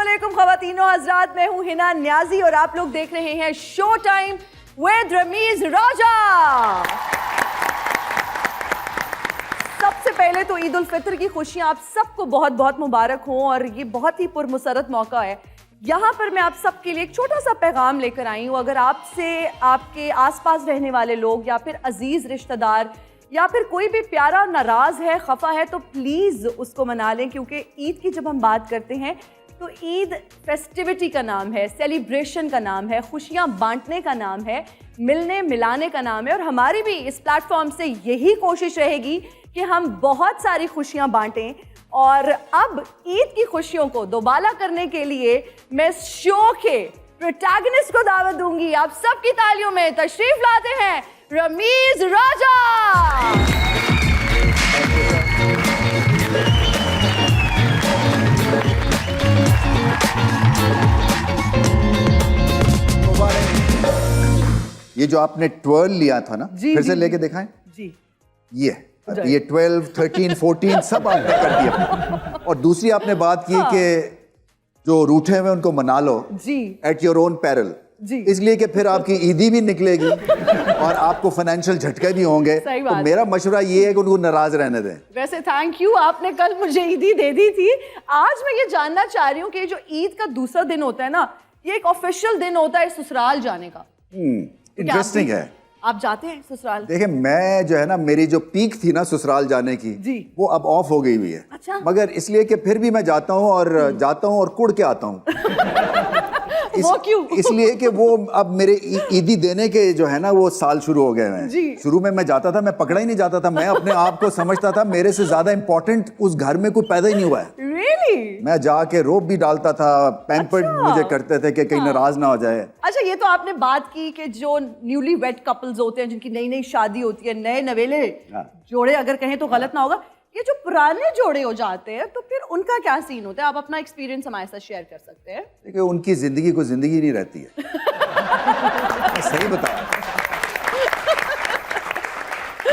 अस्सलामुअलैकुम ख़वातीनो हज़रात, मैं हूँ हिना न्याजी और आप लोग देख रहे हैं शो टाइम विद रमीज राजा। सबसे पहले तो ईद उल फितर की खुशियाँ आप सबको बहुत बहुत मुबारक हों और ये बहुत ही पुरमसरत मौका है। यहाँ पर मैं आप सबके लिए एक छोटा सा पैगाम लेकर आई हूँ। अगर आपसे आपके आसपास रहने वाले लोग या फिर अजीज़ रिश्तेदार या फिर कोई भी प्यारा नाराज़ है, खफा है, तो प्लीज़ उसको मना लें, क्योंकि ईद की जब हम बात करते हैं तो ईद फेस्टिविटी का नाम है, सेलिब्रेशन का नाम है, खुशियाँ बांटने का नाम है, मिलने मिलाने का नाम है। और हमारी भी इस प्लेटफॉर्म से यही कोशिश रहेगी कि हम बहुत सारी खुशियाँ बांटें। और अब ईद की खुशियों को दोबारा करने के लिए मैं शो के प्रोटैगनिस्ट को दावत दूंगी। आप सबकी तालियों में तशरीफ लाते हैं रमीज राजा। ये जो आपने 12 लिया था ना, फिर से लेके दिखाएं जी। ये 12, 13, 14 सब आपने कर दिया। और दूसरी आपने बात की कि जो रूठे हुए उनको मना लो जी, एट योर ओन पैरल जी, इसलिए कि फिर आपकी ईदी भी निकलेगी और आपको फाइनेंशियल झटके भी होंगे। तो मेरा मशवरा ये है कि उनको नाराज रहने दें। वैसे थैंक यू, आपने कल मुझे ईदी दे दी थी। आज मैं ये जानना चाह रही हूँ कि जो ईद का दूसरा दिन होता है ना, ये एक ऑफिशियल दिन होता है ससुराल जाने का। इंटरेस्टिंग है। आप जाते हैं ससुराल? देखिए, मैं जो है ना, मेरी जो पीक थी ना ससुराल जाने की जी, वो अब ऑफ हो गई हुई है। अच्छा। मगर इसलिए कि फिर भी मैं जाता हूँ और कुड़ के आता हूँ। वो क्यों? इसलिए कि वो अब मेरे ईदी देने के जो है ना वो साल शुरू हो गए हैं। शुरू में मैं जाता था, मैं पकड़ा ही नहीं जाता था। मैं अपने आप को समझता था मेरे से ज्यादा इंपॉर्टेंट उस घर में कोई पैदा ही नहीं हुआ है। Really? मैं जाके रोब भी डालता था, पैम्पर्ड मुझे करते थे कि कहीं नाराज ना हो जाए। अच्छा, ये तो आपने बात की कि जो न्यूली वेड कपल्स होते हैं, जिनकी नई नई शादी होती है, नए नवेले जोड़े अगर कहें तो गलत ना होगा, ये जो पुराने जोड़े हो जाते हैं तो फिर उनका क्या सीन होता है? आप अपना एक्सपीरियंस हमारे साथ शेयर कर सकते हैं। देखिए, उनकी जिंदगी को जिंदगी नहीं रहती है। सही बताया।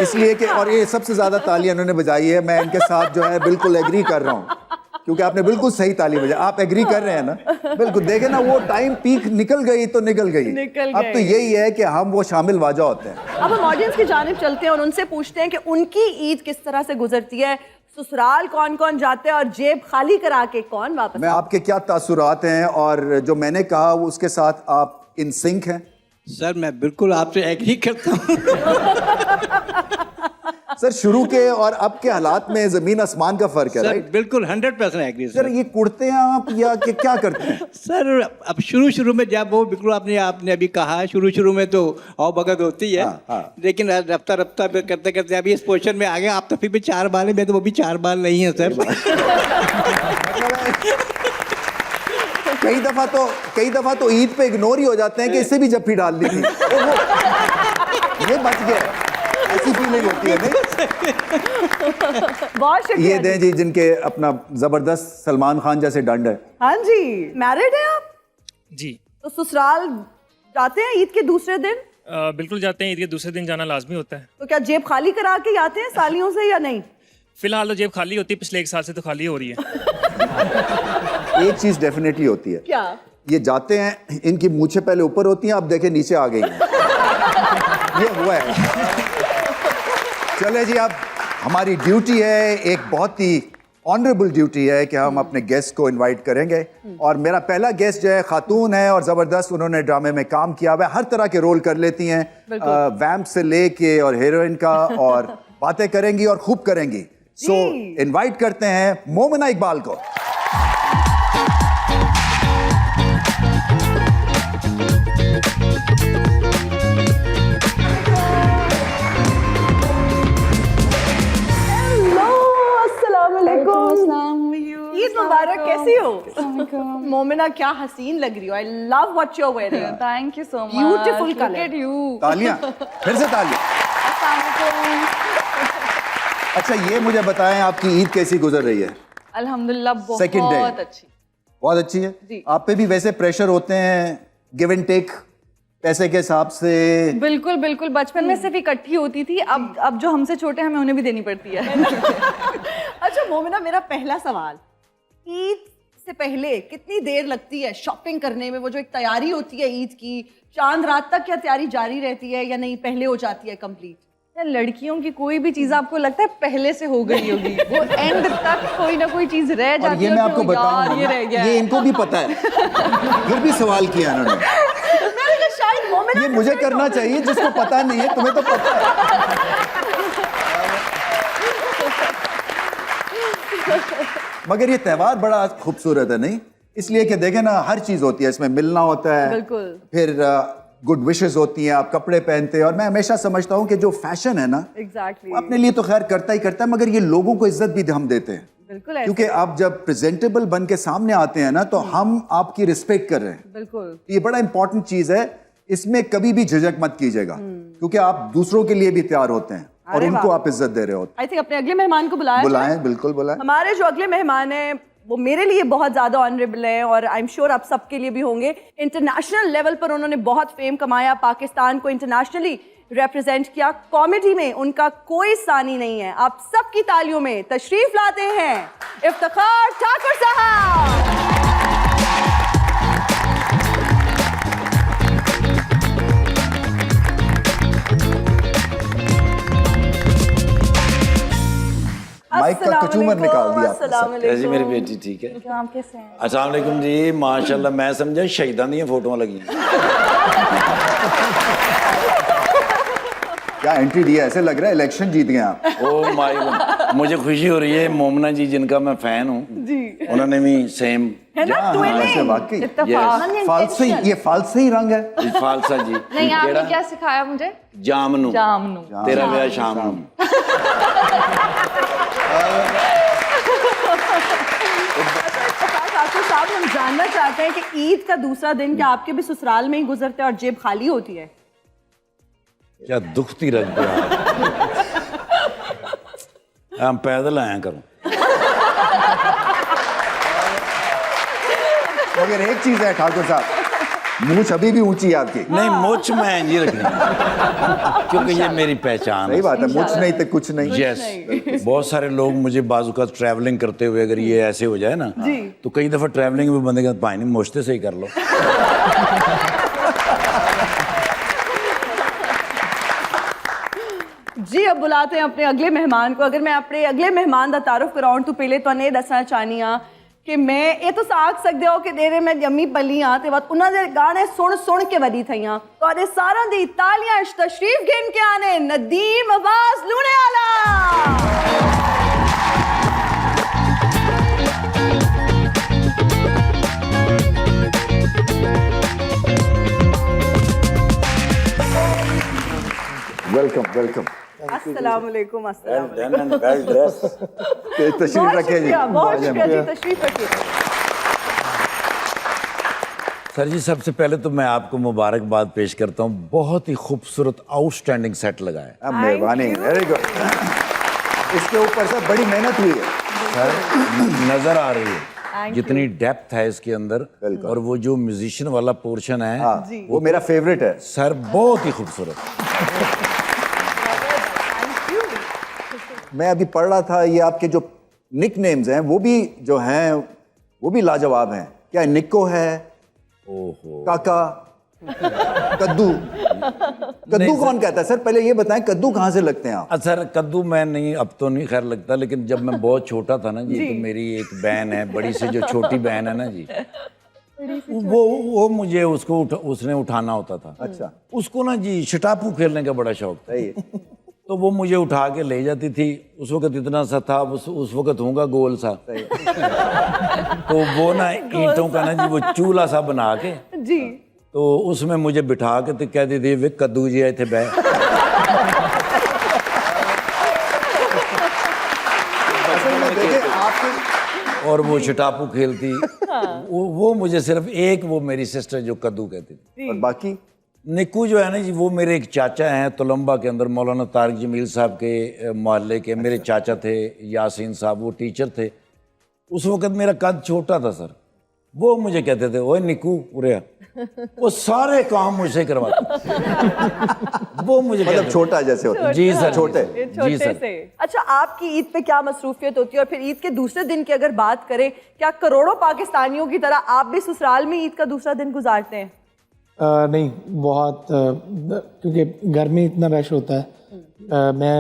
इसलिए कि और ये सबसे ज्यादा तालियां उन्होंने बजाई है, मैं इनके साथ जो है बिल्कुल एग्री कर रहा हूँ, क्योंकि आपने बिल्कुल सही ताली बजाई। आप एग्री कर रहे हैं ना? बिल्कुल। देखे ना, वो टाइम पीक निकल गई तो निकल गई। अब तो यही है कि हम वो शामिल वाजा होते हैं। अब हम ऑडियंस की जानिब चलते हैं और उनसे पूछते हैं कि उनकी ईद किस तरह से गुजरती है, ससुराल कौन कौन जाते हैं और जेब खाली करा के कौन वापस। मैं आपके क्या तासुरात हैं और जो मैंने कहा वो उसके साथ आप इन सिंक हैं? सर, मैं बिल्कुल आपसे एग्री करता हूँ। सर, शुरू के और अब के हालात में जमीन आसमान का फर्क है। Sir, right? बिल्कुल 100% एग्री। सर, ये कुड़ते हैं आप या कि क्या करते हैं? सर, अब शुरू में जब वो बिल्कुल आपने अभी कहा, शुरू में तो आओ भगत होती है। लेकिन रफ्ता करते करते अभी इस पोजीशन में आ गए। आप तो फिर भी 4 बाल है, मैं तो वो भी 4 बाल नहीं है सर। कई दफा तो ईद पे इग्नोर ही हो जाते हैं कि इससे भी जफ्फी डाल दी थी। ये बच गया। ऐसी फीलिंग होती है नहीं? बहुत शुक्रिया। ये दें जी जिनके अपना जबरदस्त सलमान खान जैसे डंड है। हाँ जी। मैरिड है आप? जी। तो ससुराल जाते हैं ईद के दूसरे दिन? बिल्कुल जाते हैं, ईद के दूसरे दिन जाना लाजमी होता है। तो क्या जेब खाली करा के आते हैं सालियों से या नहीं? फिलहाल तो जेब खाली होती है, पिछले 1 साल से तो खाली हो रही है। एक चीज डेफिनेटली होती है। क्या? ये जाते हैं, इनकी मूछें पहले ऊपर होती हैं, अब देखें नीचे आ गई हैं। ये हुआ है। चले जी, अब हमारी ड्यूटी है, एक बहुत ही ऑनरेबल ड्यूटी है कि हम अपने गेस्ट को इनवाइट करेंगे। और मेरा पहला गेस्ट जो है खातून है और जबरदस्त उन्होंने ड्रामे में काम किया हुआ है, हर तरह के रोल कर लेती हैं, वैम्प से लेके और हीरोइन का, और बातें करेंगी और खूब करेंगी। सो इनवाइट करते हैं मोमिना इकबाल को। ईद मुबारक, कैसी हो? मोमिना, क्या हसीन लग रही हो। I love what you are wearing. Thank you so much. Beautiful colour. Look at you। तालियां, फिर से तालियां। अच्छा, ये मुझे बताएं आपकी ईद कैसी गुजर रही है? अल्हम्दुलिल्लाह बहुत अच्छी। बहुत अच्छी है। आप पे भी वैसे प्रेशर होते हैं, गिव एंड टेक, पैसे के हिसाब से? बिल्कुल बिल्कुल। बचपन में सिर्फ इकट्ठी होती थी, अब जो हमसे छोटे हैं हमें उन्हें भी देनी पड़ती है। अच्छा मोमिना, मेरा पहला सवाल, ईद इससे पहले कितनी देर लगती है शॉपिंग करने में? वो जो एक तैयारी होती है ईद की, चांद रात तक क्या तैयारी जारी रहती है या नहीं पहले हो जाती है कंप्लीट? यार लड़कियों की कोई भी चीज आपको लगता है पहले से हो गई होगी, वो एंड तक कोई ना कोई चीज रह और जाती ये है मैं कि आपको वो यार बताऊं, ये रह गया ये है। इनको भी पता है, फिर भी सवाल किया इन्होंने। मैंने कहा शायद मोमिना ये मुझे करना चाहिए, जिसको पता नहीं है, तुम्हें तो पता है। मगर ये त्यौहार बड़ा खूबसूरत है, नहीं? इसलिए कि देखें ना, हर चीज होती है इसमें, मिलना होता है, बिल्कुल। फिर गुड विशेस होती हैं, आप कपड़े पहनते हैं। और मैं हमेशा समझता हूँ कि जो फैशन है ना, एग्जैक्टली वो अपने लिए तो खैर करता ही करता है, मगर ये लोगों को इज्जत भी हम देते हैं। बिल्कुल ऐसे। क्योंकि आप जब प्रेजेंटेबल बन के सामने आते हैं ना, तो हम आपकी रिस्पेक्ट कर रहे हैं। बिल्कुल ये बड़ा इंपॉर्टेंट चीज है, इसमें कभी भी झिझक मत कीजिएगा, क्योंकि आप दूसरों के लिए भी तैयार होते हैं और अरे उनको वाह। आप इज्जत दे रहे होते आई थिंक अपने अगले मेहमान को बुलाया हैं। बुलाएं, बिल्कुल बुलाएं। हमारे जो अगले मेहमान हैं वो मेरे लिए बहुत ज्यादा ऑनरेबल हैं और आई एम श्योर आप सबके लिए भी होंगे। इंटरनेशनल लेवल पर उन्होंने बहुत फेम कमाया, पाकिस्तान को इंटरनेशनली रिप्रेजेंट किया। कॉमेडी में उनका कोई सानी नहीं है। आप सबकी तालियों में तशरीफ लाते हैं इफ्तिखार ठाकुर साहब। माइक का कचूमर निकाल दिया आपने। कैसी मेरी बेटी? ठीक है। आप कैसे हैं? अस्सलाम वालेकुम जी। माशाल्लाह, मैं समझा शहीदां दी फोटोआं लगी। क्या एंट्री दिया, ऐसे लग रहा है इलेक्शन जीत गए आप। ओ माय गॉड, मुझे खुशी हो रही है। मोमना जी जिनका मैं फैन हूँ, उन्होंने भी सेम है ना? ऐसे वाकई इत्तेफाक। फालसे, ये फालसे ही रंग है। फालसा जी। नहीं, आपने क्या सिखाया मुझे? जामनू, जामनू। तेरा ब्याह शाम नू। ठाकुर साहब, हम जानना चाहते हैं कि ईद का दूसरा दिन क्या आपके भी ससुराल में ही गुजरते हैं और जेब खाली होती है? क्या दुखती रख गया। हम पैदल आया करूं। मगर एक चीज है ठाकुर साहब, मूछ अभी भी ऊंची है आपकी। नहीं, मुझ में जी रखनी, क्योंकि ये मेरी पहचान सही है। बात है, मूछ नहीं तो कुछ नहीं। यस, बहुत सारे लोग मुझे बाजू का ट्रैवलिंग करते हुए अगर ये ऐसे हो जाए ना, तो कई दफा ट्रैवलिंग में बंदे कहते भाई नहीं मोछते सही कर लो। जी अब बुलाते हैं अपने अगले मेहमान को। अगर मैं अपने अगले मेहमान का तारुफ कराऊं तो पहले तो नहीं दसना चाहनी हाँ कि मैं ये तो आख सकते हो कि देरे मैं जम्मी पली हाँ ते बाद उन्होंने गाने सुन सुन के वधी थी हाँ। तो अरे सारा दी तालियां तशरीफ गिन के आने नदीम अब्बास लूने वाला। Welcome welcome. अस्सलाम वालेकुम। अस्सलाम तशरीफ रखिए जी। बहुत शुक्रिया जी, तशरीफ रखिए। सर जी, सबसे पहले तो मैं आपको मुबारकबाद पेश करता हूँ, बहुत ही खूबसूरत आउटस्टैंडिंग सेट लगाया। अब मेहरबानी, वेरी गुड। इसके ऊपर से बड़ी मेहनत हुई है सर, नजर आ रही है जितनी डेप्थ है इसके अंदर, और वो जो म्यूजिशियन वाला पोर्शन है, वो मेरा फेवरेट है सर, बहुत ही खूबसूरत। मैं अभी पढ़ रहा था, ये आपके जो निक नेम्स हैं वो भी जो हैं वो भी लाजवाब हैं। क्या निक्को है, ओहो, काका, कद्दू। कद्दू कौन कहता है सर? पहले ये बताएं, कद्दू कहाँ से लगते हैं आप? सर कद्दू मैं नहीं, अब तो नहीं खैर लगता, लेकिन जब मैं बहुत छोटा था ना जी, तो मेरी एक बहन है, बड़ी से जो छोटी बहन है ना जी, वो मुझे उसको उसने उठाना होता था। अच्छा। उसको ना जी शटापू खेलने का बड़ा शौक था। सही है। तो वो मुझे उठा के ले जाती थी। उस वक्त इतना सा था, उस वक्त होगा गोल सा। तो वो ना ईंटों का ना जी वो चूल्हा सा बना के जी, तो उसमें मुझे बिठा के तो कहती थी वे कद्दू जी आए थे बह। और वो शटापू खेलती। वो मुझे सिर्फ एक, वो मेरी सिस्टर जो कद्दू कहती थी। और बाकी निक्कू जो है ना जी, वो मेरे एक चाचा हैं तोलंबा के अंदर, मौलाना तारिक जमील साहब के मोहल्ले के मेरे चाचा थे, यासीन साहब, वो टीचर थे। उस वक्त मेरा कद छोटा था सर। वो मुझे कहते थे ओए निक्कू उरे आ। वो सारे काम मुझसे करवाते। वो मुझे मतलब छोटा जैसे होता है जी सर छोटे ये जी छोटे सर से अच्छा, आपकी ईद पे क्या मसरूफियत होती है, और फिर ईद के दूसरे दिन की अगर बात करें, क्या करोड़ों पाकिस्तानियों की तरह आप भी ससुराल में ईद का दूसरा दिन गुजारते हैं? नहीं, बहुत क्योंकि घर में इतना रश होता है। मैं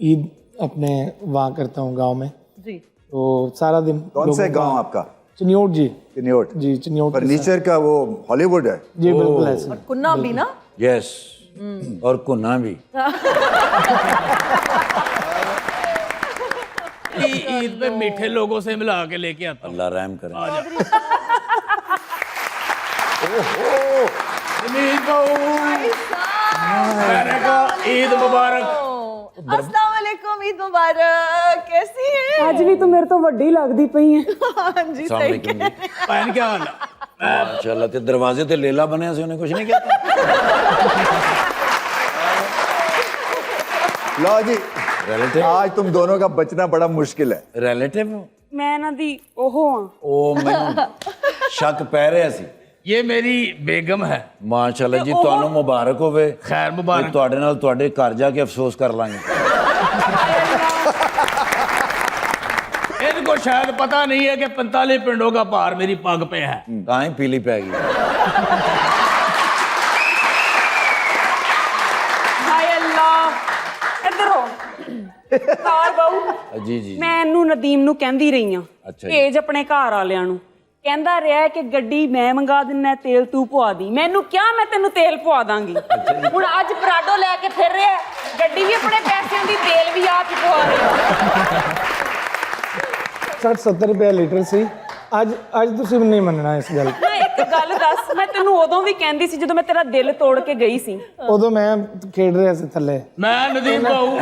ईद अपने वहाँ करता हूँ गांव में, जी। तो सारा दिन कौन से गांव आपका? चिन्योट जी। चिन्योट जी चिन्योट के फर्नीचर का वो हॉलीवुड है। साथ। जी बिल्कुल ऐसे। और कुन्ना भी ना? यस और कुन्ना भी। ईद पे मीठे लोगों से मिला के लेके आता हूँ। अल्लाह रहम करे। मैंने कहा ईद मुबारक। अस्सलाम वालेकुम, ईद मुबारक। कैसी हैं? ਅੱਜ ਵੀ ਤੂੰ ਮੇਰੇ ਤੋਂ ਵੱਡੀ ਲੱਗਦੀ ਪਈ ਹੈ। हाँ जी, अस्सलाम सही वालेकुम जी। भैन क्या हाल है? माशाल्लाह ते दरवाजे ते लेला बने से उन्हें कुछ नहीं कहता। लो जी, रिलेटिव आज तुम दोनों का बचना बड़ा मुश्किल है। रिलेटिव ਮੈਂ ਇਹਨਾਂ ਦੀ ਉਹ ਹਾਂ। ਉਹ ਮੈਨੂੰ ਸ਼ੱਕ ਪੈ ਰਿਹਾ ਸੀ। ये मेरी बेगम है। ਮਾਸ਼ਾਅੱਲਾ ਜੀ ਤੁਹਾਨੂੰ ਮੁਬਾਰਕ ਹੋਵੇ। खैर मुबारक। ਤੁਹਾਡੇ ਨਾਲ ਤੁਹਾਡੇ ਘਰ ਜਾ ਕੇ ਅਫਸੋਸ ਕਰ ਲਾਂਗੇ। इनको शायद पता नहीं है कि 45 पिंडों का भार मेरी पग पे है। ਤਾਂ ਹੀ ਪੀਲੀ ਪੈ ਗਈ। ਹਾਏ ਅੱਲਾ, ਇੱਧਰ ਹੋ। ਕਾਰ ਬਾਊ, ਜੀ ਜੀ ਮੈਂ ਇਹਨੂੰ ਨਦੀਮ ਨੂੰ ਕਹਿੰਦੀ ਰਹੀ ਆ, ਅੱਛਾ ਜੀ। ਭੇਜ ਆਪਣੇ ਘਰ ਵਾਲਿਆਂ ਨੂੰ। ਕਹਿੰਦਾ ਰਿਹਾ ਕਿ ਗੱਡੀ ਮੈਂ ਮੰਗਾ ਦਿੰਨਾ, ਤੇਲ ਤੂੰ ਪਵਾ ਦੀ। ਮੈਨੂੰ ਕਿਹਾ ਮੈਂ ਤੈਨੂੰ ਤੇਲ ਪਵਾ ਦਾਂਗੀ। ਹੁਣ ਅੱਜ ਪਰਾਡੋ ਲੈ ਕੇ ਫਿਰ ਰਿਹਾ, ਗੱਡੀ ਵੀ ਆਪਣੇ ਪੈਸਿਆਂ ਦੀ, ਤੇਲ ਵੀ ਆਪ ਹੀ ਪਵਾ ਰਿਹਾ। 60-70 ਰੁਪਏ ਲੀਟਰ ਸੀ। ਅੱਜ ਤੁਸੀਂ ਨਹੀਂ ਮੰਨਣਾ ਇਸ ਗੱਲ। ਨਾ ਇੱਕ ਗੱਲ ਦੱਸ, ਮੈਂ ਤੈਨੂੰ ਉਦੋਂ ਵੀ ਕਹਿੰਦੀ ਸੀ ਜਦੋਂ ਮੈਂ ਤੇਰਾ ਦਿਲ ਤੋੜ ਕੇ ਗਈ ਸੀ। ਉਦੋਂ ਮੈਂ ਖੇਡ ਰਿਹਾ ਸੀ ਥੱਲੇ। मैं नदीम बाबू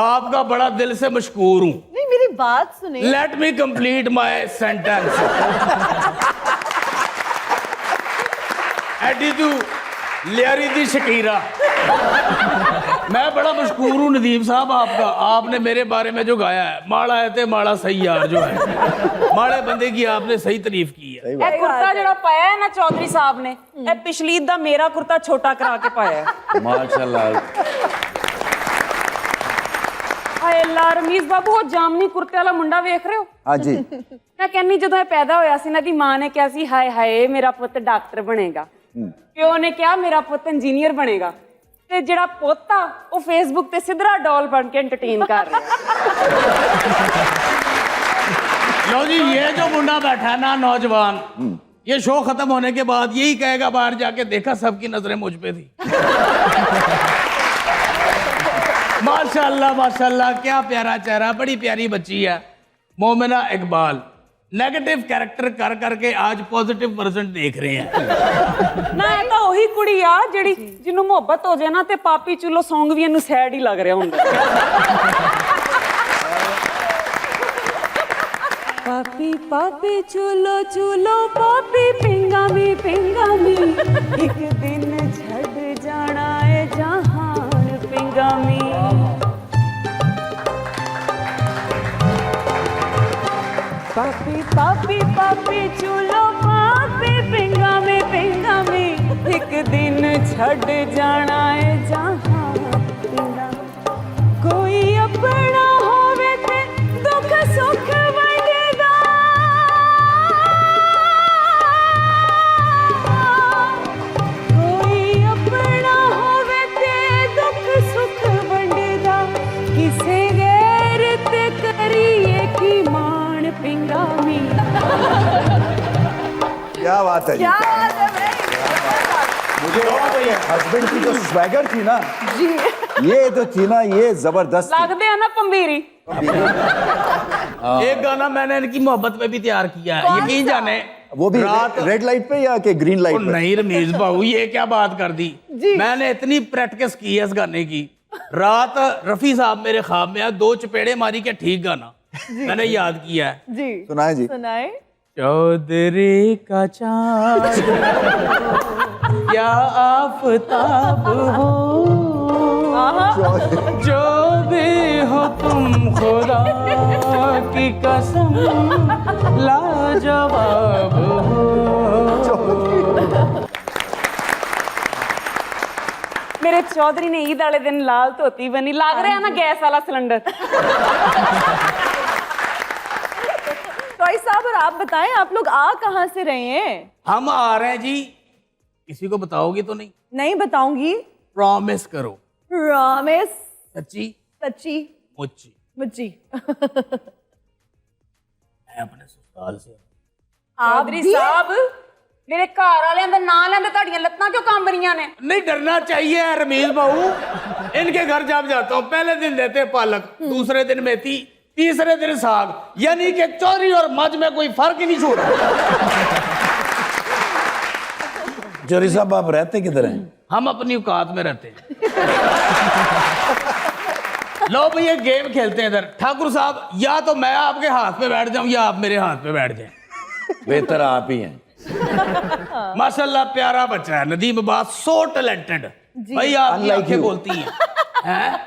आपका बड़ा दिल से मशकूर हूँ। नहीं, मेरी बात सुने। Let me complete my sentence. एडी तू लियारी दी शकीरा। मैं बड़ा मशकूर हूँ नदीम साहब आपका। आपने मेरे बारे में जो गाया है, माड़ा है ते माड़ा सही यार, जो है माड़े बंदे की आपने सही तारीफ की है। ਇਹ ਕੁਰਤਾ ਜਿਹੜਾ ਪਾਇਆ ਹੈ ਨਾ ਚੌਧਰੀ ਸਾਹਿਬ ਨੇ, ਇਹ ਪਿਛਲੀ ਈਦ ਦਾ ਮੇਰਾ ਕੁਰਤਾ ਛੋਟਾ ਕਰਾ ਕੇ ਪਾਇਆ ਹੈ। ਮਾਸ਼ਾਅੱਲਾ। ਹਾਏ ਅੱਲਾ, ਰਮੀਜ਼ ਬਾਬੂ ਉਹ ਜਾਮਨੀ ਕੁਰਤੇ ਵਾਲਾ ਮੁੰਡਾ ਵੇਖ ਰਹੇ ਹੋ? हाँ जी। ਮੈਂ ਕਹਿੰਨੀ ਜਦੋਂ ਇਹ ਪੈਦਾ ਹੋਇਆ ਸੀ ਨਾ, ਦੀ ਮਾਂ ਨੇ ਕਿਹਾ ਸੀ ਹਾਏ ਹਾਏ ਮੇਰਾ ਪੁੱਤ ਡਾਕਟਰ ਬਣੇਗਾ, ਪਿਓ ਨੇ ਕਿਹਾ ਮੇਰਾ ਪੁੱਤ ਇੰਜੀਨੀਅਰ ਬਣੇਗਾ, ਤੇ ਜਿਹੜਾ ਪੁੱਤ ਆ ਉਹ ਫੇਸਬੁੱਕ ਤੇ ਸਿੱਧਰਾ ਡੋਲ ਬਣ ਕੇ ਐਂਟਰਟੇਨ ਕਰ ਰਿਹਾ। लो जी, ये जो मुंडा बैठा है ना नौजवान, ये शो खत्म होने के बाद यही कहेगा बाहर जाके देखा सबकी नजरें मुझ पे थी। माशाल्लाह माशाल्लाह, क्या प्यारा चेहरा, बड़ी प्यारी बच्ची है। मोमिना इकबाल नेगेटिव कैरेक्टर कर करके आज पॉजिटिव वर्जन देख रहे हैं। ਨਾ ਇਹ ਤਾਂ ਉਹੀ ਕੁੜੀ ਆ ਜਿਹੜੀ ਜਿਹਨੂੰ ਮੁਹੱਬਤ ਹੋ ਜਾਏ ਨਾ ਤੇ ਪਾਪੀ ਚੁੱਲੋ ਸੌਂਗ ਵੀ ਇਹਨੂੰ ਸੈਡ ਹੀ ਲੱਗ ਰਿਹਾ ਹੁੰਦਾ। ਪਾਪੀ ਪਾਪੀ ਚੁੱਲੋ ਚੁੱਲੋ ਪਾਪੀ ਪਿੰਗਾਮੀ ਪਿੰਗਾਮੀ, ਇੱਕ ਦਿਨ ਛੱਡ ਜਾਣਾ ਏ ਜਹਾਨ ਪਿੰਗਾਮੀ। ਪਾਪੀ ਪਾਪੀ ਪਾਪੀ ਚੁੱਲੋ ਪਾਪੀ ਪਿੰਗਾਮੀ ਪਿੰਗਾਮੀ, ਇੱਕ ਦਿਨ ਛੱਡ ਜਾਣਾ ਏ ਜਹਾਨ ਪਿੰਗਾਮੀ। ਕੋਈ ਆਪਣਾ ਹੋਵੇ ਤੇ ਦੁੱਖ ਸੁੱਖ ਵੰਡਦਾ, ਕੋਈ ਆਪਣਾ ਹੋਵੇ ਤੇ ਦੁੱਖ ਸੁੱਖ ਵੰਡਦਾ, ਕਿਸੇ ਗੈਰ ਤੇ ਕਰੀਏ ਕੀ ਮਾਣ ਪਿੰਗਾਮੀ। क्या बात है जी, क्या बात है भाई। मुझे हस्बैंड की जो स्वैगर थी ना, जी। ये जो थी ना, ये जबरदस्त थी। ਲੱਗਦੇ ਆ ਨਾ ਪੰਬੀਰੀ। एक गाना मैंने इनकी मोहब्बत में भी तैयार किया है, यकीन जाने। वो भी रात रेड लाइट पे या के ग्रीन ओ लाइट पे? नहीं रमीज बाबू, ये क्या बात कर दी। मैंने इतनी प्रैक्टिस की है इस गाने की। रात रफी साहब मेरे ख्वाब में आए, 2 चपेड़े मारी के ठीक गाना मैंने याद किया है। जी सुनाए जी। सुनाए। चौधरी का चाँद या आफताब हो, जो भी हो तुम खुदा की कसम लाजवाब हो। ਮੇਰੇ चौधरी ने ईद वाले दिन लाल धोती बनी, लग रहा है ना गैस वाला सिलेंडर। टॉय साहब, और आप बताएं, आप लोग आ कहाँ से रहे हैं? हम आ रहे हैं जी, किसी को बताओगे तो नहीं? नहीं बताऊंगी। प्रॉमिस करो। प्रॉमिस। सच्ची सच्ची मुच्ची। मुच्ची। मैं अपने ससुराल से चौधरी साहब मेरे घर वाले ਦਾ ਨਾਂ ਲੈਂਦੇ ਤੁਹਾਡੀਆਂ ਲੱਤਾਂ क्यों ਕੰਬ रਹੀਆਂ ने? नहीं डरना चाहिए रमीज बहू। इनके घर जब जाता हूँ पहले दिन देते पालक, दूसरे दिन मेथी, तीसरे दिन साग, यानी कि चौधरी और मज में कोई फर्क ही नहीं छोड़ा। चौधरी साहब आप रहते किधर हैं? हम अपनी औकात में रहते हैं। लो भैया गेम खेलते हैं इधर। ठाकुर साहब या तो मैं आपके हाथ पे बैठ जाऊं या आप मेरे हाथ पे बैठ जाएं। बेहतर आप ही हैं। माशाल्लाह प्यारा बच्चा है नदीम अब्बास, सो टैलेंटेड। भाई आपकी आंखें बोलती हैं।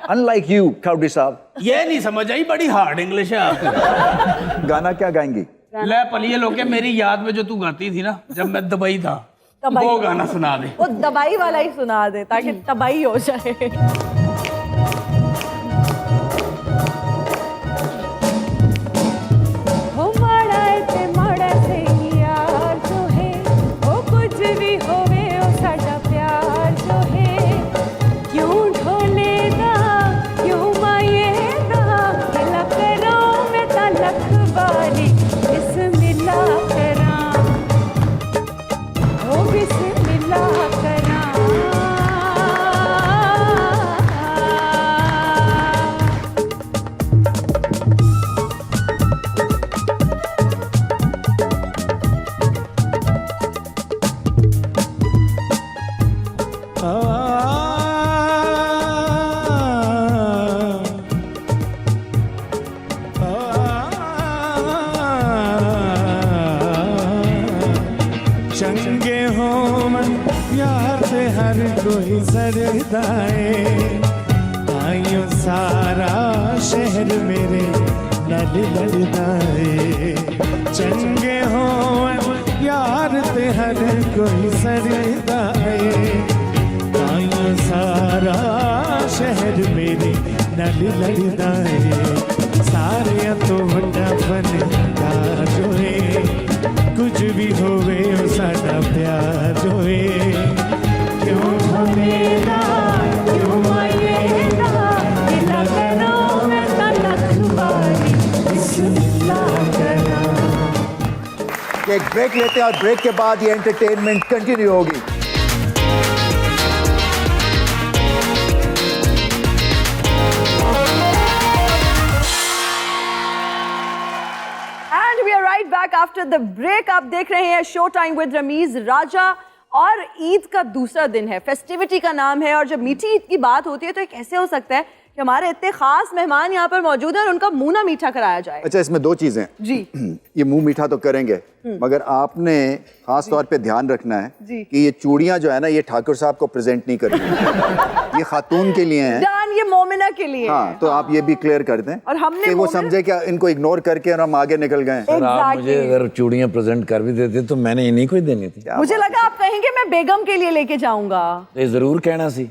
अनलाइक यू काउडी साहब। ये नहीं समझ आई, बड़ी हार्ड इंग्लिश है आपकी। गाना क्या गाएंगी? ले पलिए लोके, मेरी याद में जो तू गाती थी ना जब मैं दुबई था, वो गाना सुना दे। वो दवाई वाला ही सुना दे ताकि तबाही हो जाए। चंगे हो मन प्यार से हर कोई सरदाए, आयो सारा शहर मेरे लड़ लड़दाए। चंगे हो मन प्यार से हर कोई सरदाए, आयो सारा शहर मेरे लड़ लड़दाए। सारे तो बड़ा बन जोए, कुछ भी होवे ओ साडा प्यार होए। क्यों भवेगा क्यों आएगा दिला करो मैं तलक बारी बिस्मिल्लाह करा। एक ब्रेक लेते हैं और ब्रेक के बाद ये एंटरटेनमेंट कंटिन्यू होगी। Back after the break. आप देख रहे हैं show time with Ramiz Raja और ईद का दूसरा दिन है, फेस्टिविटी का नाम है। और जब मीठी ईद की बात होती है तो ये कैसे हो सकता है कि हमारे इतने खास मेहमान यहाँ पर मौजूद हैं और उनका मुंह ना मीठा कराया जाए। अच्छा, इसमें दो चीजें जी। ये मुंह मीठा तो करेंगे, मगर आपने खास तौर पे ध्यान रखना है कि ये चूड़ियां जो है ना ये ठाकुर साहब को प्रेजेंट नहीं करनी, ये खातून के लिए हैं। जान ये मोमिना के लिए। हाँ, तो आप ये भी क्लियर कर दें और हमने कि वो समझे कि इनको इग्नोर करके और हम आगे निकल गए। सर आप मुझे अगर चूड़ियां प्रेजेंट कर भी देते तो मैंने इन्हीं को ही देनी थी। मुझे लगा आप कहेंगे मैं बेगम के लिए लेके जाऊंगा। ये जरूर कहना सी।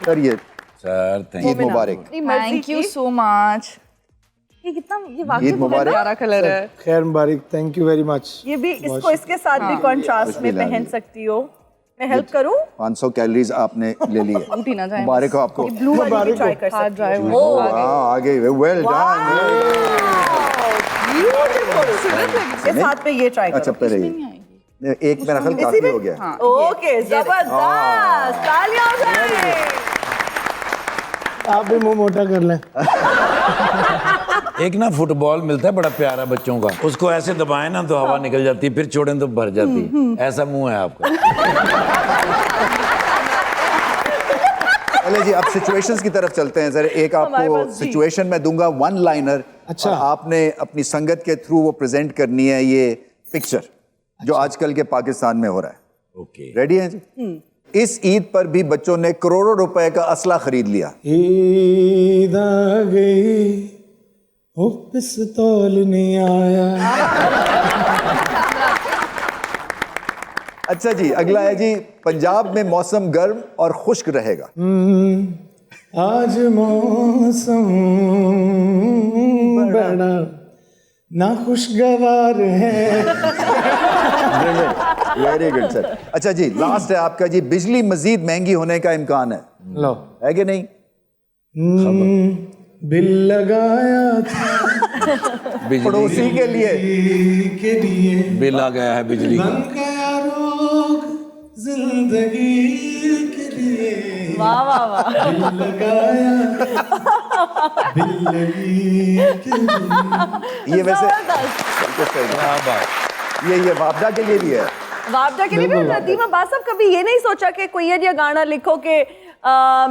सर ये sir Eid Mubarak. Thank you so much. ये कितना ये वाकई ईद बहुत मुबारक। प्यारा कलर है। खैर मुबारक, थैंक यू वेरी मच। ये भी इसको इसके साथ भी कॉन्ट्रास्ट में पहन सकती हो। मैं हेल्प करूं? 500 कैलोरीज आपने ले ली है। टूट ही ना जाए। मुबारक हो आपको। ब्लू वाली भी ट्राई कर सकती हो। आ गई, वेल डन। इसके साथ पे ये ट्राई अच्छा करो। पहले ये एक मेरा ख्याल काफी हो गया। ओके, जबरदस्त, तालियां हो जाए। आप भी मुंह मोटा कर लें। एक ना फुटबॉल मिलता है बड़ा प्यारा बच्चों का, उसको ऐसे दबाए ना तो हवा निकल जाती है, फिर छोड़ें तो भर जाती है। ऐसा मुंह है आपका। चले जी, अब सिचुएशंस की तरफ चलते हैं। जरा एक आपको सिचुएशन में दूंगा, वन लाइनर। अच्छा। और आपने अपनी संगत के थ्रू वो प्रेजेंट करनी है ये पिक्चर जो आजकल के पाकिस्तान में हो रहा है। ओके, रेडी हैं जी? इस ईद पर भी बच्चों ने करोड़ों रुपए का असला खरीद लिया। ईद आ गई, हो पिस्तौल नहीं आया। अच्छा जी, अगला है जी, पंजाब में मौसम गर्म और खुश्क रहेगा। आज मौसम बड़ा ना खुशगवार है। Very good sir. अच्छा जी, लास्ट है आपका जी, बिजली मजीद महंगी होने का इम्कान है, लो है कि नहीं? बिल लगाया था पड़ोसी के लिए। बिल आ गया है बिजली का। बन गया रोग जिंदगी के लिए। वाह वाह वाह। बिल लगाया बिल लगी के लिए। ये वैसे जबरदस्त। क्या बात। ये वापडा के लिए भी है। वापडा के लिए भी। नदीमा बासब कभी ये नहीं सोचा कि कोई ये गाना लिखो कि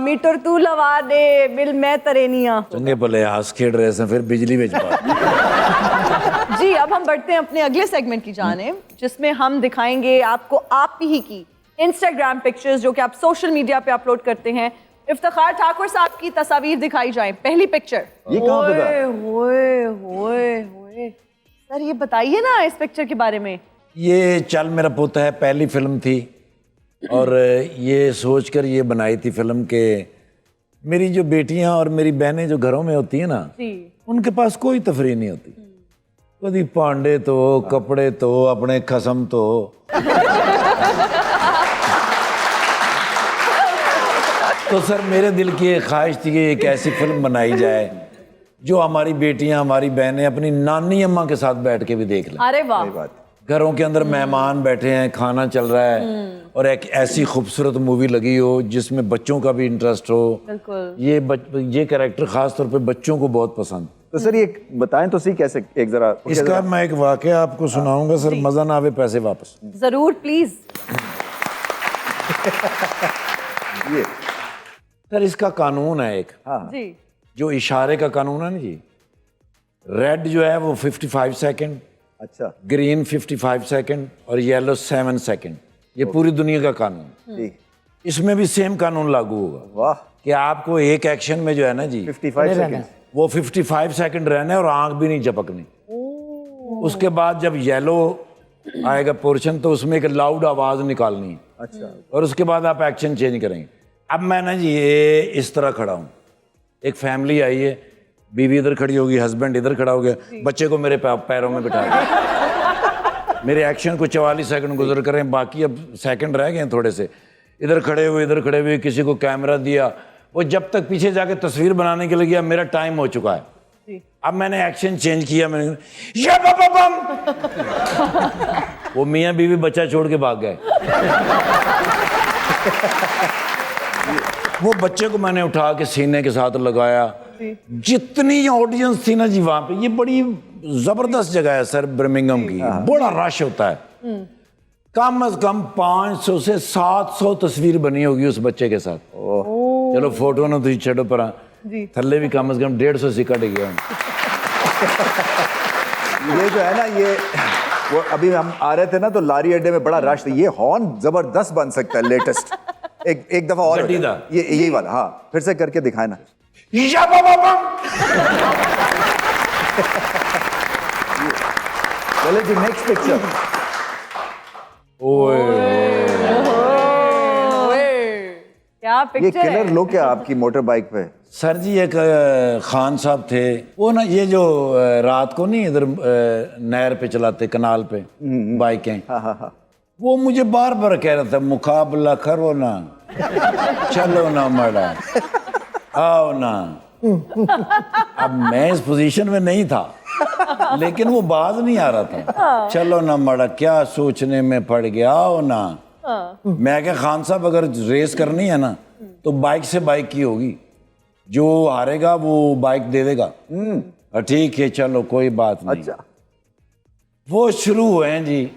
मीटर तू लवा दे बिल मैं तरेनिया। चंगे भले हंस खेड़ रहे थे, फिर बिजली बेच पा। जी, अब हम बढ़ते हैं अपने अगले सेगमेंट की जाने, जिसमें हम दिखाएंगे आपको आप ही की इंस्टाग्राम पिक्चर्स जो कि आप सोशल मीडिया पे अपलोड करते हैं। इफ्तिखार ठाकुर साहब की तस्वीर दिखाई जाए। पहली पिक्चर। ये कहाँ पे था? होए होए होए। सर ये बताइए ना इस पिक्चर के बारे में। ये चल मेरा पुत है पहली फिल्म थी, और ये सोचकर ये बनाई थी फिल्म के मेरी जो बेटियां और मेरी बहनें जो घरों में होती हैं ना, उनके पास कोई तफरीह नहीं होती। कभी पांडे तो कपड़े तो अपने खसम तो तो सर मेरे दिल की एक ख्वाहिश थी कि एक ऐसी फिल्म बनाई जाए जो हमारी बेटियां हमारी बहनें अपनी नानी अम्मा के साथ बैठ के भी देख लें। अरे वाह। घरों के अंदर मेहमान बैठे हैं, खाना चल रहा है, और एक ऐसी खूबसूरत मूवी लगी हो जिसमें बच्चों का भी इंटरेस्ट हो। बिल्कुल। ये कैरेक्टर खास तौर पे बच्चों को बहुत पसंद। तो सर ये बताएं तो सही कैसे, एक जरा इसका मैं एक वाकया आपको सुनाऊंगा सर, मजा ना आवे पैसे वापस। जरूर प्लीज। ये सर इसका कानून है एक, जी। जो इशारे का कानून है ना जी। रेड जो है वो 55 सेकंड, अच्छा, ग्रीन 55 सेकंड और येलो 7 सेकंड। ये पूरी दुनिया का कानून। जी। इसमें भी सेम कानून लागू होगा। वाह। कि आपको एक एक्शन में जो है ना जी 55 सेकंड, वो 55 सेकंड रहने और आंख भी नहीं झपकनी। उसके बाद जब येलो आएगा पोर्शन तो उसमें एक लाउड आवाज निकालनी है। अच्छा। और उसके बाद आप एक्शन चेंज करेंगे। अब मैं ना जी ये इस तरह खड़ा हूँ, एक फैमिली आई है, बीवी इधर खड़ी होगी, हस्बैंड इधर खड़ा हो गया, बच्चे को मेरे पैरों में बिठा दिया। मेरे एक्शन को 44 सेकंड गुजर करें, बाकी अब सेकंड रह गए थोड़े से। इधर खड़े हुए किसी को कैमरा दिया, वो जब तक पीछे जाके तस्वीर बनाने के लिए गया मेरा टाइम हो चुका है। अब मैंने एक्शन चेंज किया, मैंने ये बम वो मियाँ बीवी बच्चा छोड़ के भाग गए। वो बच्चे को मैंने उठा के सीने के साथ लगाया। जितनी ऑडियंस थी ना जी वहां पे, ये बड़ी जबरदस्त जगह है सर बर्मिंघम की, बड़ा रश होता है। कम से कम 500 से 700 तस्वीर बनी होगी उस बच्चे के साथ। चलो फोटो ना तुझी छड़ो पर थल्ले भी कम से कम 150 सिक्का डे गया। ये जो है ना, ये वो अभी हम आ रहे थे ना तो लारी अड्डे में बड़ा रश था। ये हॉर्न जबरदस्त बन सकता है लेटेस्ट। एक दफा और ये यही वाला, हाँ फिर से करके दिखाए ना। चले जी नेक्स्ट पिक्चर। क्या ये पिक्चर किलर है। लो क्या आपकी मोटर बाइक पे? सर जी एक खान साहब थे, वो ना ये जो रात को नहीं इधर नहर पे चलाते कनाल पे बाइकें, वो मुझे बार बार कह रहा था मुकाबला करो ना, चलो ना मड़ा, आओ ना। अब मैं इस पोजीशन में नहीं था, लेकिन वो बाज नहीं आ रहा था। चलो ना मड़ा, क्या सोचने में पड़ गया, आओ ना। मैं क्या खान साहब अगर रेस करनी है ना तो बाइक से बाइक की होगी, जो हारेगा वो बाइक दे देगा। ठीक है चलो कोई बात नहीं। अच्छा। वो शुरू हुए हैं जी,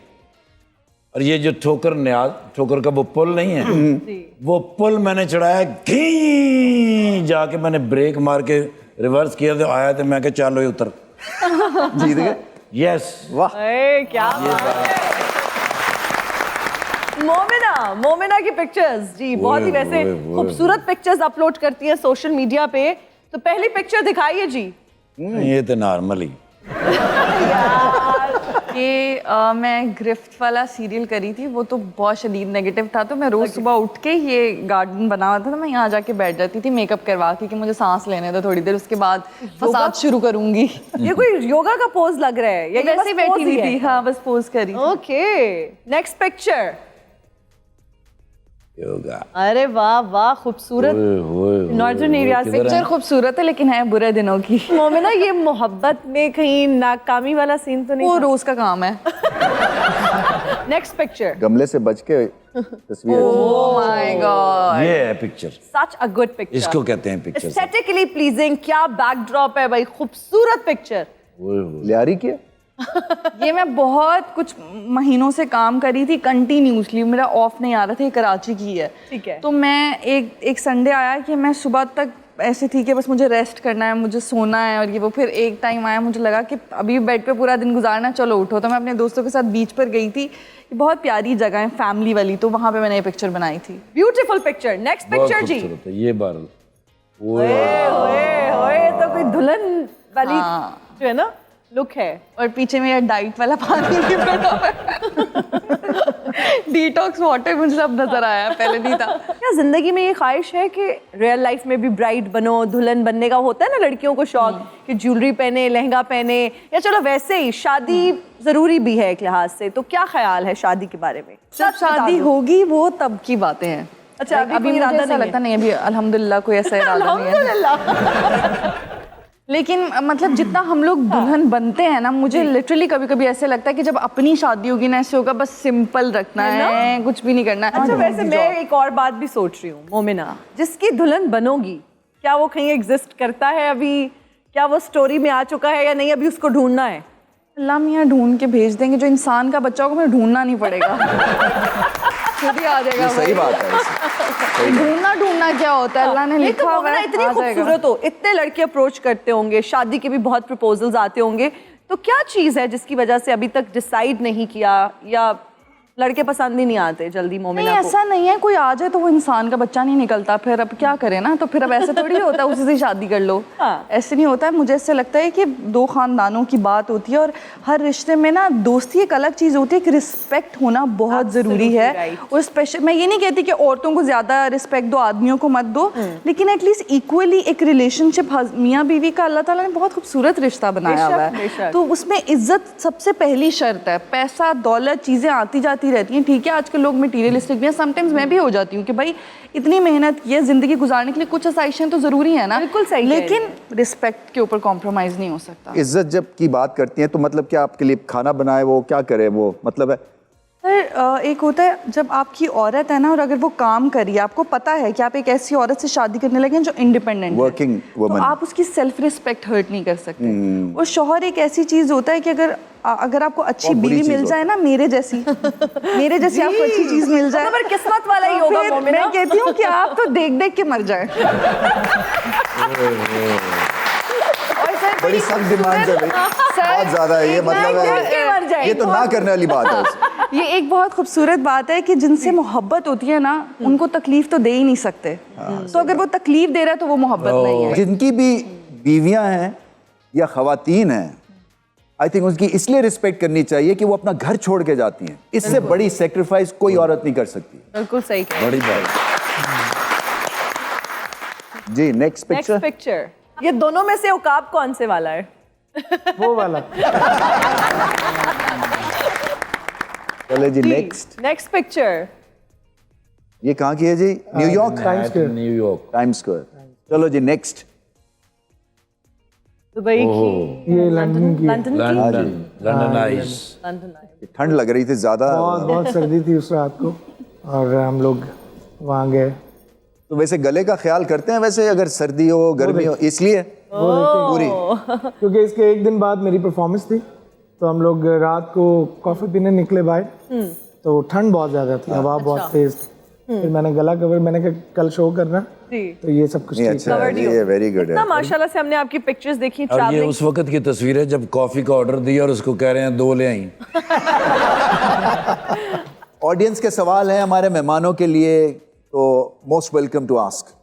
और ये जो ठोकर का वो पुल नहीं है, वो पुल मैंने चढ़ाया, घी जाके मैंने ब्रेक मार के रिवर्स किया तो आया, तो मैं क्या चलो ये उतर जीत गए। यस। वाह क्या मोमिना की पिक्चर्स जी बहुत ही वैसे खूबसूरत पिक्चर्स अपलोड करती हैं सोशल मीडिया पे। तो पहली पिक्चर दिखाइए जी। ये तो नॉर्मल ही। यार ये मैं ग्रिफ्ट वाला सीरियल करी थी, वो तो बहुत शदीद नेगेटिव था, तो मैं रोज सुबह उठ के ये गार्डन बना हुआ था, तो मैं यहाँ जाके बैठ जाती थी मेकअप करवा के कि मुझे सांस लेने दो थोड़ी देर, उसके बाद फसाद शुरू करूंगी। ये कोई योगा का पोज लग रहा है, ये वैसे ही बैठी हुई थी, हाँ बस पोज करी। Okay, next picture. योगा। अरे वाह वाह, खूबसूरत नॉर्दर्न एरिया से पिक्चर खूबसूरत है लेकिन है बुरे दिनों की। मोमिना, ये मोहब्बत में कहीं नाकामी वाला सीन तो नहीं? वो रोज का काम है। Next picture. गमले से बच के तस्वीर। ओह माय गॉड, ये है picture, such a good picture. इसको कहते हैं पिक्चर। एस्थेटिकली प्लीजिंग, क्या बैकड्रॉप है भाई, खूबसूरत पिक्चर। लियारी की है? ये मैं बहुत कुछ महीनों से काम करी थी कंटिन्यूसली, मेरा ऑफ नहीं आ रहा था, ये कराची की है। ठीक है। तो मैं एक संडे आया कि मैं सुबह तक ऐसे थी कि बस मुझे रेस्ट करना है, मुझे सोना है और ये वो। फिर एक टाइम आया, मुझे लगा कि अभी बेड पे पूरा दिन गुजारना, चलो उठो। तो मैं अपने दोस्तों के साथ बीच पर गई थी, ये बहुत प्यारी जगह है फैमिली वाली, तो वहाँ पे मैंने ये पिक्चर बनाई थी। Beautiful picture. नेक्स्ट पिक्चर जी। ये बार ओए ओए ओए, तो कोई दुल्हन वाली हाँ। जो है ना लुक है। और पीछे मेरा डाइट वाला पानी भी पड़ा हुआ है। डिटॉक्स वाटर मुझे सब नजर आया, पहले नहीं था। क्या जिंदगी में ये ख्वाहिश है कि रियल लाइफ में भी ब्राइड बनो, दुल्हन बनने का होता है ना लड़कियों को शौक कि ज्वेलरी पहने, लहंगा पहने, या चलो वैसे ही शादी जरूरी भी है एक लिहाज से, तो क्या ख्याल है शादी के बारे में? जब शादी होगी वो तब की बातें हैं। अच्छा, अभी अभी कोई मुझे इरादा ऐसा नहीं लगता नहीं, अभी अल्हम्दुलिल्लाह कोई ऐसा इरादा नहीं है। अल्हम्दुलिल्लाह। लेकिन मतलब जितना हम लोग दुल्हन बनते हैं ना, मुझे लिटरली कभी कभी ऐसे लगता है कि जब अपनी शादी होगी ना, ऐसे होगा बस सिंपल रखना है, कुछ भी नहीं करना है। अच्छा, वैसे मैं एक और बात भी सोच रही हूँ मोमिना, जिसकी दुल्हन बनोगी क्या वो कहीं एग्जिस्ट करता है अभी? क्या वो स्टोरी में आ चुका है या नहीं, अभी उसको ढूंढना है? अल्लाह मियाँ ढूंढ के भेज देंगे, जो इंसान का बच्चा होगा मुझे ढूंढना नहीं पड़ेगा, खुद ही आ जाएगा। ये सही बात है। ढूंढना क्या होता है, अल्लाह ने नहीं तो लिखा हुआ मोमिना, है, इतनी आ जाएगा। खूबसूरत हो, इतने लड़के अप्रोच करते होंगे, शादी के भी बहुत प्रपोजल्स आते होंगे, तो क्या चीज है जिसकी वजह से अभी तक डिसाइड नहीं किया, या लड़के पसंद ही नहीं आते जल्दी नहीं, मोमिना को? ऐसा नहीं है, कोई आ जाए तो वो इंसान का बच्चा नहीं निकलता, फिर अब क्या करें ना, तो फिर अब ऐसे थोड़ी होता है उसी से शादी कर लो। हाँ। ऐसे नहीं होता है। मुझे ऐसे लगता है कि दो खानदानों की बात होती है और हर रिश्ते में ना दोस्ती एक अलग चीज़ होती है, एक रिस्पेक्ट होना बहुत ज़रूरी है। right. और स्पेशल मैं ये नहीं कहती कि औरतों को ज़्यादा रिस्पेक्ट दो, आदमियों को मत दो, लेकिन एटलीस्ट इक्वली एक रिलेशनशिप मियाँ बीवी का अल्लाह ताला ने बहुत खूबसूरत रिश्ता बनाया हुआ है, तो उसमें इज्जत सबसे पहली शर्त है। पैसा दौलत चीज़ें आती जाती रहती हैं, ठीक है, आजकल लोग मटीरियलिस्टिक भी हैं, समटाइम्स मैं भी हो जाती हूँ कि भाई इतनी मेहनत की है, जिंदगी गुजारने के लिए कुछ आसाइशें तो जरूरी है ना। बिल्कुल सही, लेकिन रिस्पेक्ट के ऊपर कॉम्प्रोमाइज नहीं हो सकता। इज्जत जब की बात करती हैं तो मतलब क्या आपके लिए खाना बनाए, वो क्या करे, वो मतलब है? सर एक होता है जब आपकी औरत है ना, और अगर वो काम करिए, आपको पता है कि आप एक ऐसी औरत से शादी करने लगे हैं जो इंडिपेंडेंट Working woman। तो आप उसकी सेल्फ रिस्पेक्ट हर्ट नहीं कर सकते। और शौहर एक ऐसी चीज होता है कि अगर आपको अच्छी बहुत बुरी बीवी चीज़ मिल जाए ना, मेरे जैसी आपको अच्छी चीज मिल जाए, मतलब किस्मत वाला ही तो होगा फिर मोमिना। मैं कहती हूँ कि आप तो देख देख के मर जाए। बड़ी सख्त डिमांड है भाई, बहुत ज्यादा है ये, मतलब है ये तो ना करने वाली बात है। ये एक बहुत खूबसूरत बात है कि जिनसे मोहब्बत होती है ना, उनको तकलीफ तो दे ही नहीं सकते। तो अगर वो तकलीफ दे रहा है तो वो मोहब्बत नहीं है। जिनकी भी बीवियां हैं या खवातीन हैं, आई थिंक उनकी इसलिए रिस्पेक्ट करनी चाहिए कि वो अपना घर छोड़ के जाती हैं। इससे बड़ी सेक्रीफाइस कोई औरत नहीं कर सकती। बिल्कुल सही कहा। बड़ी बात। जी, नेक्स्ट पिक्चर। पिक्चर। ये दोनों में से उकाब कौन से वाला है? वो वाला। चले जी, नेक्स्ट। Next picture. ये कहाँ की है जी? न्यूयॉर्क। न्यूयॉर्क। Times square. चलो जी, नेक्स्ट। दुबई की, ये लंदन की है। लंदन की, लंदन आइस। लंदन। ठंड लग रही थी ज्यादा। बहुत सर्दी थी उस रात को, और हम लोग वहाँ गए। तो वैसे गले का ख्याल करते हैं वैसे, अगर सर्दी हो गर्मी हो, इसलिए पूरी? क्योंकि इसके एक दिन बाद मेरी परफॉर्मेंस थी, तो हम लोग रात को कॉफी पीने निकले बाहर, तो ठंड बहुत ज्यादा थी, हवा बहुत तेज थी। फिर मैंने गला कवर, मैंने कहा कल शो करना, तो ये सब कुछ ठीक अच्छा है, ये वेरी गुड है। ना माशाल्लाह से हमने आपकी पिक्चर्स देखी और ये ट्रैवलिंग। उस वक्त की तस्वीर है जब कॉफी का ऑर्डर दिया और उसको कह रहे हैं 2 ले आई। ऑडियंस के सवाल हैं हमारे मेहमानों के लिए, तो मोस्ट वेलकम टू आस्क।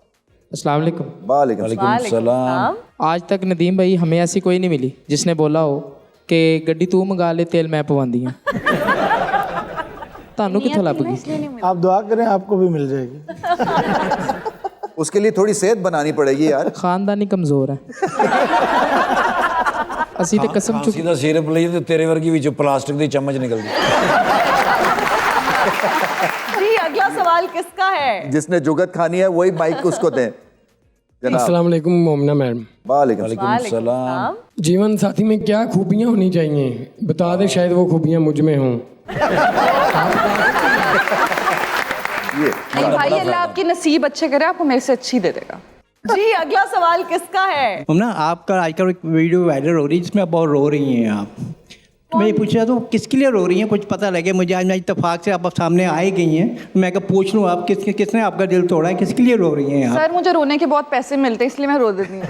अस्सलाम वालेकुम। वालेकुम सलाम। आज तक नदीम भाई हमें ऐसी कोई नहीं मिली जिसने बोला हो ਕਿ ਗੱਡੀ ਤੂੰ ਮੰਗਾ ਲੈ ਤੇਲ ਮੈਂ ਪਵਾਉਂਦੀ ਹਾਂ ਤੁਹਾਨੂੰ ਕਿੱਥੋਂ ਲੱਭ ਗਈ आप दुआ करें आपको भी मिल जाएगी। उसके लिए थोड़ी सेहत बनानी पड़ेगी यार। ਖਾਨਦਾਨੀ ਕਮਜ਼ੋਰ ਹੈ ਅਸੀਂ ਤੇ ਕਸਮ ਚੁੱਕ ਖਾਂਸੀ ਦਾ ਸਿਰਪ ਲਈ ਤੇ ਤੇਰੇ ਵਰਗੀ ਵਿੱਚੋਂ ਪਲਾਸਟਿਕ ਦੀ ਚਮਚ ਨਿਕਲਦੀ। जी अगला सवाल किसका है? जिसने जुगत खानी है वही माइक उसको दें। जनाब। अस्सलाम वालेकुम मोमिना मैडम। वालेकुम सलाम। जीवन साथी में क्या खूबियाँ होनी चाहिए, बता दे शायद वो खूबियाँ मुझ में हों। नहीं भाई, अल्लाह आपकी नसीब अच्छे करे, आपको मेरे से अच्छी दे देगा। जी अगला सवाल किसका है? ना आपका आजकल एक वीडियो वायरल हो रही है जिसमें आप बहुत रो रही हैं आप। तो मैं ये पूछ रहा था किसके लिए रो रही हैं, कुछ पता लगे मुझे। आज मैं इत्तेफाक से आप सामने आए गई हैं, मैं क्या पूछ लूँ आप किसने आपका दिल तोड़ा है, किसके लिए रो रही हैं आप? सर मुझे रोने के बहुत पैसे मिलते हैं इसलिए मैं रो देती हूँ।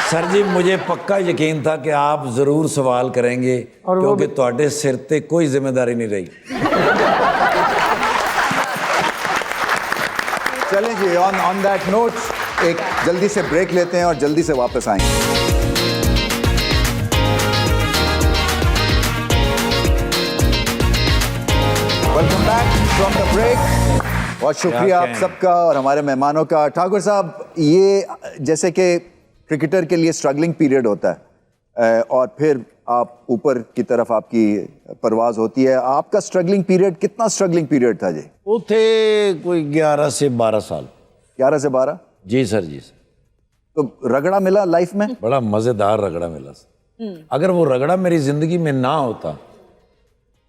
सर जी मुझे पक्का यकीन था कि आप ज़रूर सवाल करेंगे क्योंकि ਤੁਹਾਡੇ सिर ते कोई जिम्मेदारी नहीं रही। चलें जी, ऑन दैट नोट एक जल्दी से ब्रेक लेते हैं और जल्दी से वापस आएंगे। Welcome back from the break. बहुत शुक्रिया आप सबका और हमारे मेहमानों का। ठाकुर साहब, ये जैसे कि क्रिकेटर के लिए स्ट्रगलिंग पीरियड होता है और फिर आप ऊपर की तरफ आपकी परवाज होती है, आपका स्ट्रगलिंग पीरियड कितना स्ट्रगलिंग पीरियड था जी? वो थे कोई 11 से 12 साल। 11 से 12? जी सर, जी सर। तो रगड़ा मिला लाइफ में? बड़ा मज़ेदार रगड़ा मिला सर। अगर वो रगड़ा मेरी ज़िंदगी में ना होता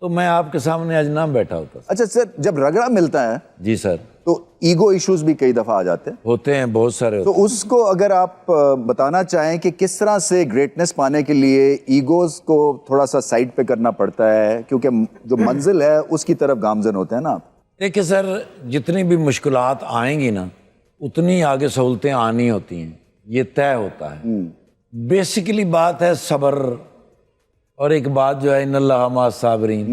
तो मैं आपके सामने आज ना बैठा होता। अच्छा सर, जब रगड़ा मिलता है जी सर, तो ईगो इश्यूज भी कई दफा आ जाते हैं। होते हैं, बहुत सारे तो उसको अगर आप बताना चाहें कि किस तरह से ग्रेटनेस पाने के लिए ईगोज को थोड़ा सा साइड पे करना पड़ता है, क्योंकि जो मंजिल है उसकी तरफ गामजन होते हैं ना आप। देखिए सर, जितनी भी मुश्किलात आएंगी ना उतनी आगे सहूलतें आनी होती हैं, ये तय होता है। बेसिकली बात है सब्र, और एक बात जो है इन्नल्लाह माअस साबिरीन,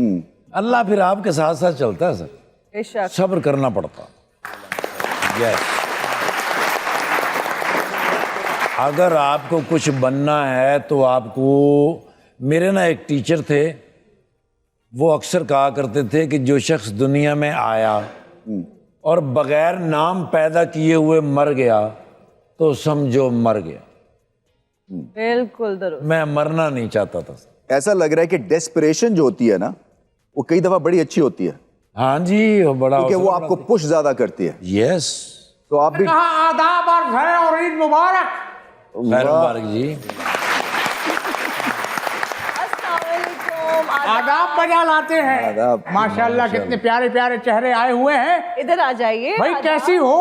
अल्लाह फिर आपके साथ साथ चलता है सर, सब्र करना पड़ता। यस, अगर आपको कुछ बनना है तो आपको, मेरे ना एक टीचर थे, वो अक्सर कहा करते थे कि जो शख्स दुनिया में आया और बगैर नाम पैदा किए हुए मर गया तो समझो मर गया। बिल्कुल दुरुस्त। मैं मरना नहीं चाहता था। ऐसा लग रहा है कि डेस्परेशन जो होती है ना वो कई दफा बड़ी अच्छी होती है। हाँ जी, वो बड़ा, क्योंकि वो आपको पुश ज्यादा करती है। यस, तो आप भी आदाब और ईद मुबारक। खैर मुबारक जी। आदाब बजा लाते हैं। आदाब। माशाल्लाह कितने प्यारे प्यारे चेहरे आए हुए हैं। इधर आ जाइए भाई कैसी हो?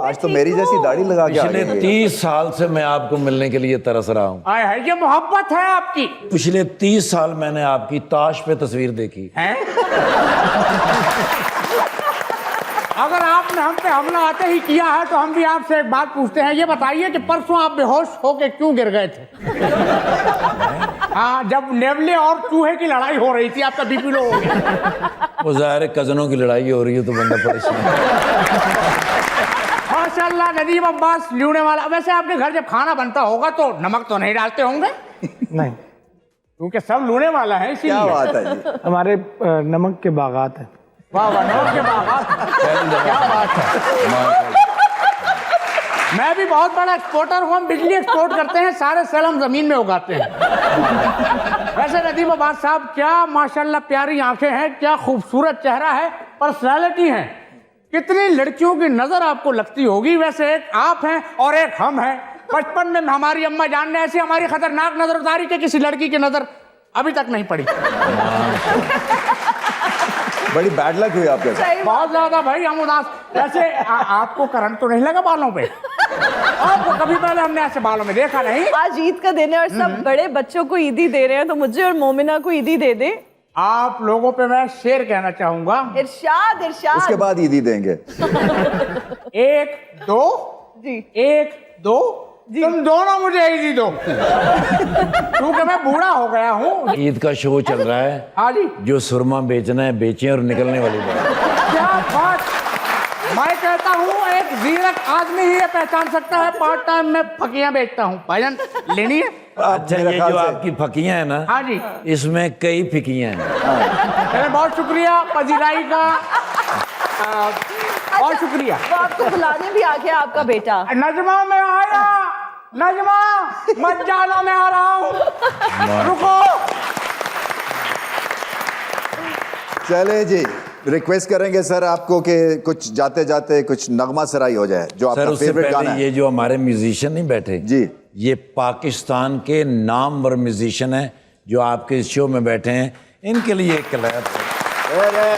आज तो मेरी जैसी दाढ़ी लगा के आ पिछले गई। 30 साल से मैं आपको मिलने के लिए तरस रहा हूँ। आए है, ये मोहब्बत है आपकी। पिछले 30 साल मैंने आपकी ताश पे तस्वीर देखी। हैं? अगर आपने हम पे हमला आते ही किया है तो हम भी आपसे एक बात पूछते हैं, ये बताइए कि परसों आप बेहोश होके क्यों गिर गए थे? हाँ, जब नेवले और चूहे की लड़ाई हो रही थी, आपका बीपी लो हो गया। वो ज़ाहिर है कज़नों की लड़ाई हो रही है तो बंदा परेशान। माशाल्लाह, नदीम अब्बास लूने वाला। वैसे आपके घर जब खाना बनता होगा तो नमक तो नहीं डालते होंगे? नहीं, क्योंकि सब लूने वाला है इसीलिए। क्या बात है जी। हमारे नमक के बागात हैं। वाह वाह, नमक के बागात। क्या बात है। मैं भी बहुत बड़ा एक्सपोर्टर हूँ, हम बिजली एक्सपोर्ट करते हैं, सारे सेल हम जमीन में उगाते हैं। वैसे नदीम अब्बास साहब, क्या माशाल्लाह प्यारी आंखें हैं, क्या खूबसूरत चेहरा है, पर्सनालिटी है। कितनी लड़कियों की नजर आपको लगती होगी। वैसे एक आप हैं और एक हम हैं। बचपन में हमारी अम्मा जान ने ऐसी हमारी खतरनाक नजर उतारी कि किसी लड़की की नजर अभी तक नहीं पड़ी। बड़ी बैड लक हुई आपके साथ। बहुत ज्यादा भाई, हम उदास। वैसे आपको करंट तो नहीं लगा बालों पे? आपको कभी पहले हमने ऐसे बालों में देखा नहीं। आज ईद का दिन है और सब बड़े बच्चों को ईदी दे रहे हैं, तो मुझे और मोमिना को ईदी दे दे। आप लोगों पे मैं शेर कहना चाहूंगा। इरशाद इरशाद। उसके बाद ईदी देंगे। 1 2 जी 1 2 तुम दोनों मुझे ईदी दो, क्योंकि मैं बूढ़ा हो गया हूँ। ईद का शो चल रहा है। हाँ जी, जो सुरमा बेचना है बेचें और निकलने वाली बात। क्या बात। मैं कहता हूँ एक जीरक आदमी ही ये पहचान सकता है पार्ट टाइम में फकियां बेचता हूँ। भाईजान लेनी है? अच्छा, मेरे ये ख्याल जो से- आपकी फकियां हैं ना, हाँ जी, इसमें कई फिकियां हैं। अरे बहुत शुक्रिया पजीराई का, बहुत शुक्रिया। वो आपको बुलाने भी आ गया आपका बेटा। नजमा मैं आया, नजमा मत जाना, मैं आ रहा हूँ, रुको। चले जी, रिक्वेस्ट करेंगे सर आपको कि कुछ जाते जाते कुछ नगमा सराई हो जाए जो सर आपका उससे फेवरेट गाना पहले है। ये जो हमारे म्यूजिशियन नहीं बैठे जी। ये पाकिस्तान के नामवर म्यूजिशियन हैं जो आपके इस शो में बैठे हैं, इनके लिए एक क्लैप। अरे,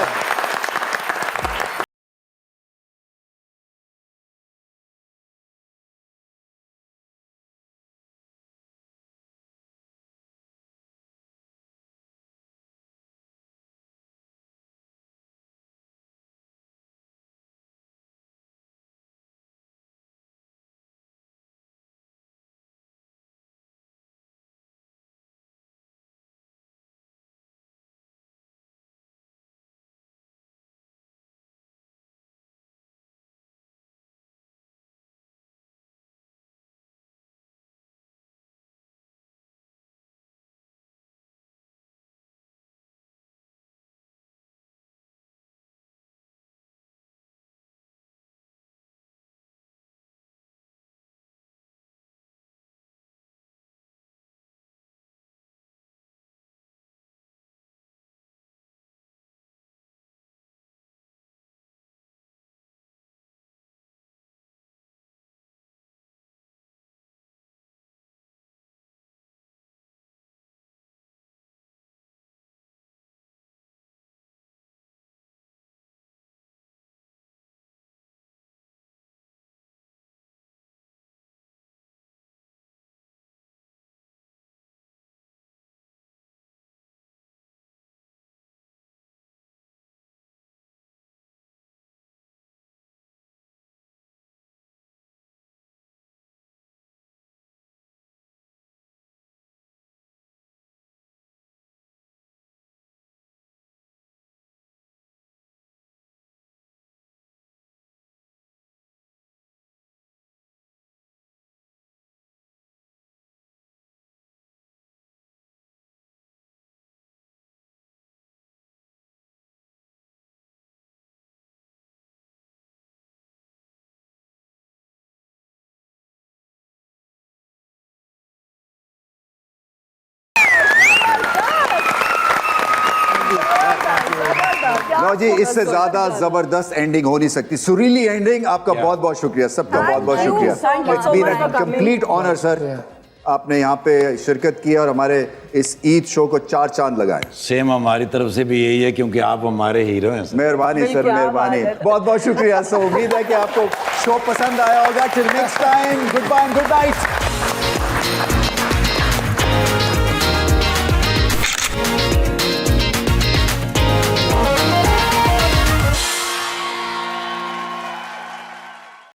लो जी, इससे ज्यादा जबरदस्त एंडिंग हो नहीं सकती, सुरीली एंडिंग। आपका बहुत बहुत शुक्रिया, सबका बहुत बहुत शुक्रिया। It's been a complete honour sir, आपने यहाँ पे शिरकत की और हमारे इस ईद शो को 4 चांद लगाए। सेम हमारी तरफ से भी यही है, क्योंकि आप हमारे हीरो हैं सर। मेहरबानी सर, मेहरबानी, बहुत बहुत शुक्रिया। सो उम्मीद है कि आपको शो पसंद आया होगा। Till next time, goodbye and good night.